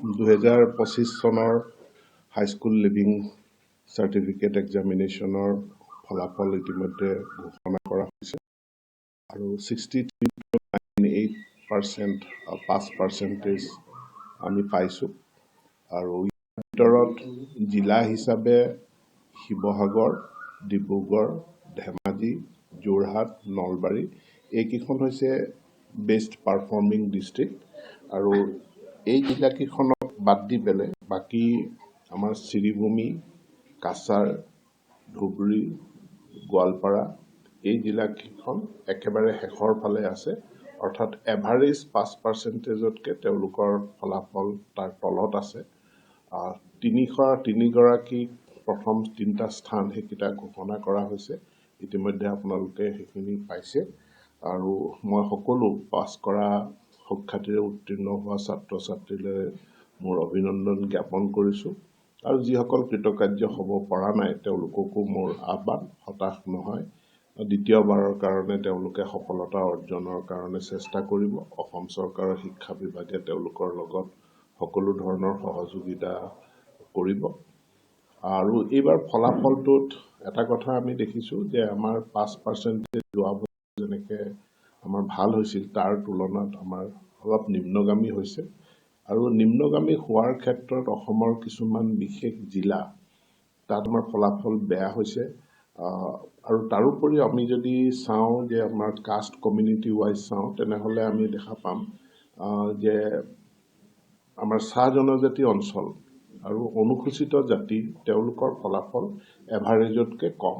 2025 চনৰ high school leaving certificate এক্সামিনেশ্যনৰ ফলাফল ইতিমধ্যে ঘোষণা কৰা হৈছে আৰু 63.98% পাছ পাৰ্চেণ্টেজ আমি পাইছোঁ আৰু ইয়াৰ ভিতৰত জিলা হিচাপে শিৱসাগৰ, ডিব্ৰুগড়, ধেমাজি, যোৰহাট, নলবাৰী এইকেইখন হৈছে বেষ্ট পাৰফৰ্মিং ডিষ্ট্ৰিক্ট আৰু এই জিলাকেইখনক বাদ দি পেলাই বাকী আমাৰ শ্ৰীভূমি, কাছাৰ, ধুবুৰী, গোৱালপাৰা এই জিলাকেইখন একেবাৰে শেষৰ ফালে আছে, অৰ্থাৎ এভাৰেজ পাছ পাৰ্চেণ্টেজতকৈ তেওঁলোকৰ ফলাফল তাৰ তলত আছে। 303গৰাকী প্ৰথম 3টা স্থান সেইকেইটা ঘোষণা কৰা হৈছে, ইতিমধ্যে আপোনালোকে সেইখিনি পাইছে আৰু মই সকলো পাছ কৰা সুখ্যাতিৰে উত্তীৰ্ণ হোৱা ছাত্ৰ ছাত্ৰীলৈ মোৰ অভিনন্দন জ্ঞাপন কৰিছোঁ আৰু যিসকল কৃতকাৰ্য হ'ব পৰা নাই তেওঁলোককো মোৰ আহ্বান, হতাশ নহয়, দ্বিতীয়বাৰৰ কাৰণে তেওঁলোকে সফলতা অৰ্জনৰ কাৰণে চেষ্টা কৰিব। অসম চৰকাৰৰ শিক্ষা বিভাগে তেওঁলোকৰ লগত সকলো ধৰণৰ সহযোগিতা কৰিব আৰু এইবাৰ ফলাফলটোত এটা কথা আমি দেখিছোঁ যে আমাৰ পাছ পাৰ্চেণ্টেজ যোৱা বছৰ যেনেকৈ আমাৰ ভাল হৈছিল তাৰ তুলনাত আমাৰ অলপ নিম্নগামী হৈছে আৰু নিম্নগামী হোৱাৰ ক্ষেত্ৰত অসমৰ কিছুমান বিশেষ জিলা তাত আমাৰ ফলাফল বেয়া হৈছে আৰু তাৰোপৰি আমি যদি চাওঁ যে আমাৰ কাষ্ট কমিউনিটি ৱাইজ চাওঁ তেনেহ'লে আমি দেখা পাম যে আমাৰ চাহ জনজাতি অঞ্চল আৰু অনুসূচিত জাতি তেওঁলোকৰ ফলাফল এভাৰেজতকৈ কম।